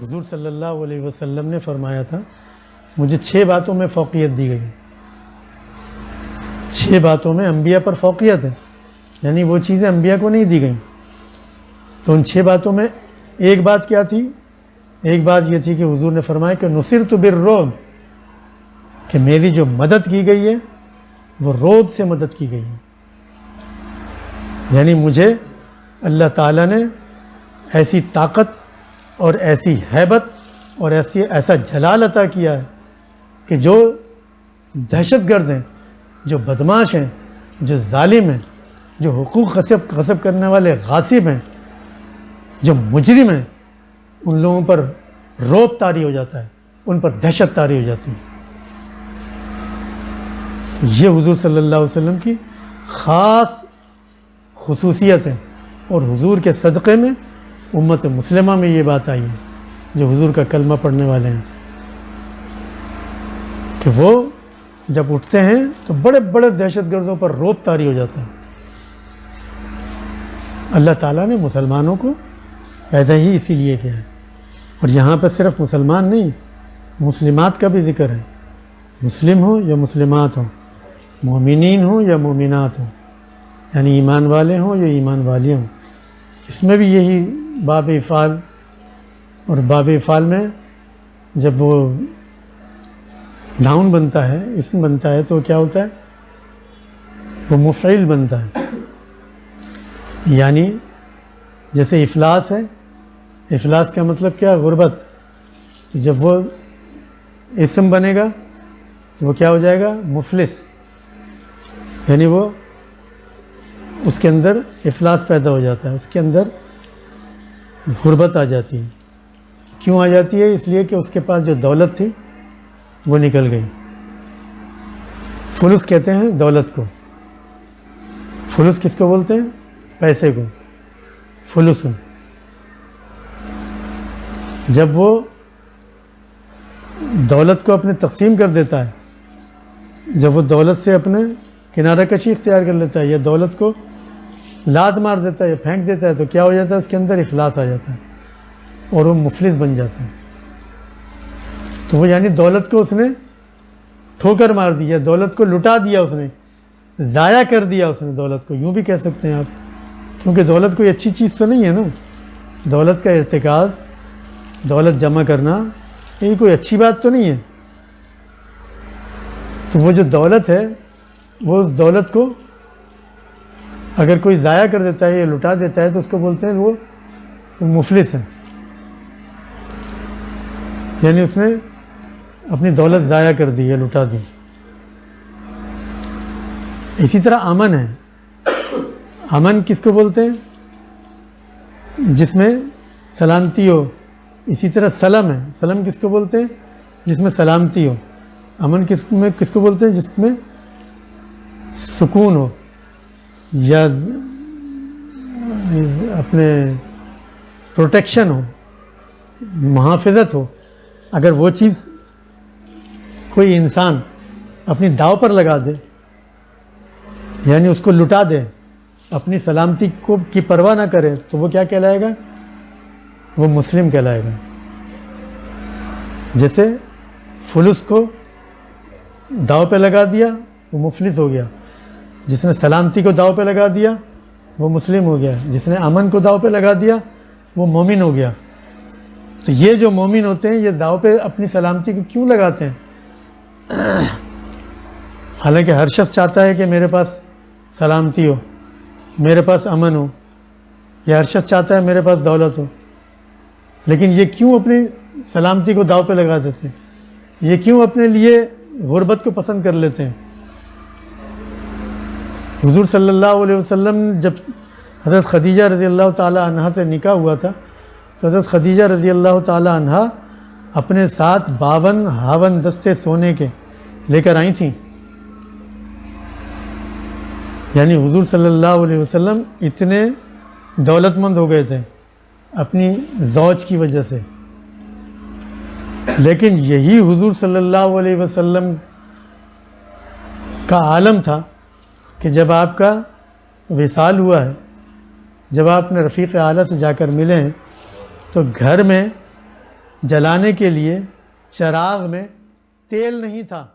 حضور صلی اللہ علیہ وسلم نے فرمایا تھا مجھے 6 باتوں میں فوقیت دی گئی. 6 باتوں میں انبیاء پر فوقیت ہے، یعنی وہ چیزیں انبیاء کو نہیں دی گئیں. تو ان 6 باتوں میں ایک بات کیا تھی؟ ایک بات یہ تھی کہ حضور نے فرمایا کہ نصرت بالرعب، کہ میری جو مدد کی گئی ہے وہ رعب سے مدد کی گئی ہے. یعنی مجھے اللہ تعالیٰ نے ایسی طاقت اور ایسی ہیبت اور ایسا جلال عطا کیا ہے کہ جو دہشت گرد ہیں، جو بدماش ہیں، جو ظالم ہیں، جو حقوق غصب کرنے والے غاصب ہیں، جو مجرم ہیں، ان لوگوں پر رعب طاری ہو جاتا ہے، ان پر دہشت طاری ہو جاتی ہے. تو یہ حضور صلی اللہ علیہ وسلم کی خاص خصوصیت ہے، اور حضور کے صدقے میں امت مسلمہ میں یہ بات آئی ہے جو حضور کا کلمہ پڑھنے والے ہیں کہ وہ جب اٹھتے ہیں تو بڑے بڑے دہشت گردوں پر رعب طاری ہو جاتا ہے. اللہ تعالیٰ نے مسلمانوں کو پیدا ہی اسی لیے کیا ہے. اور یہاں پہ صرف مسلمان نہیں، مسلمات کا بھی ذکر ہے. مسلم ہوں یا مسلمات ہوں، مومنین ہوں یا مومنات ہوں، یعنی ایمان والے ہوں یا ایمان والی ہوں. اس میں بھی یہی باب افعال، اور باب افعال میں جب وہ ناؤن بنتا ہے، اسم بنتا ہے، تو کیا ہوتا ہے؟ وہ مفعل بنتا ہے. یعنی جیسے افلاس ہے، افلاس کا مطلب کیا؟ غربت. تو جب وہ اسم بنے گا تو وہ کیا ہو جائے گا؟ مفلس. یعنی وہ اس کے اندر افلاس پیدا ہو جاتا ہے، اس کے اندر غربت آ جاتی ہے. کیوں آ جاتی ہے؟ اس لیے کہ اس کے پاس جو دولت تھی وہ نکل گئی. فلس کہتے ہیں دولت کو. فلس کس کو بولتے ہیں؟ پیسے کو. فلس. جب وہ دولت کو اپنے تقسیم کر دیتا ہے، جب وہ دولت سے اپنے کنارہ کشی اختیار کر لیتا ہے، یا دولت کو لات مار دیتا ہے یا پھینک دیتا ہے، تو کیا ہو جاتا ہے؟ اس کے اندر افلاس آ جاتا ہے اور وہ مفلس بن جاتا ہے. تو وہ یعنی دولت کو اس نے ٹھوکر مار دی، دولت کو لٹا دیا، اس نے ضائع کر دیا اس نے دولت کو، یوں بھی کہہ سکتے ہیں آپ، کیونکہ دولت کوئی اچھی چیز تو نہیں ہے نا. دولت کا ارتکاز، دولت جمع کرنا، یہ کوئی اچھی بات تو نہیں ہے. تو وہ جو دولت ہے، وہ اس دولت کو اگر کوئی ضائع کر دیتا ہے یا لٹا دیتا ہے تو اس کو بولتے ہیں وہ مفلس ہے. یعنی اس نے اپنی دولت ضائع کر دی یا لٹا دی. اسی طرح امن ہے. امن کس کو بولتے ہیں؟ جس میں سلامتی ہو. اسی طرح سلم ہے. سلم کس کو بولتے ہیں؟ جس میں سلامتی ہو. امن کس کو بولتے ہیں؟ جس میں سکون ہو یا اپنے پروٹیکشن ہو، محافظت ہو. اگر وہ چیز کوئی انسان اپنی داؤ پر لگا دے، یعنی اس کو لٹا دے، اپنی سلامتی کی پرواہ نہ کرے، تو وہ کیا کہلائے گا؟ وہ مسلم کہلائے گا. جیسے فلس کو داؤ پہ لگا دیا، وہ مفلس ہو گیا. جس نے سلامتی کو داؤ پہ لگا دیا وہ مسلم ہو گیا. جس نے امن کو داؤ پہ لگا دیا وہ مومن ہو گیا. تو یہ جو مومن ہوتے ہیں، یہ داؤ پہ اپنی سلامتی کو کیوں لگاتے ہیں؟ حالانکہ ہر شخص چاہتا ہے کہ میرے پاس سلامتی ہو، میرے پاس امن ہو، یا ہر شخص چاہتا ہے میرے پاس دولت ہو. لیکن یہ کیوں اپنی سلامتی کو داؤ پہ لگا دیتے ہیں؟ یہ کیوں اپنے لیے غربت کو پسند کر لیتے ہیں؟ حضور صلی اللہ علیہ وسلم جب حضرت خدیجہ رضی اللہ تعالی عنہا سے نکاح ہوا تھا، تو حضرت خدیجہ رضی اللہ تعالی عنہا اپنے ساتھ 52 ہاون دستے سونے کے لے کر آئی تھیں. یعنی حضور صلی اللہ علیہ وسلم اتنے دولت مند ہو گئے تھے اپنی زوج کی وجہ سے. لیکن یہی حضور صلی اللہ علیہ وسلم کا عالم تھا کہ جب آپ کا وصال ہوا ہے، جب آپ نے رفیق اعلیٰ سے جا کر ملے ہیں، تو گھر میں جلانے کے لیے چراغ میں تیل نہیں تھا.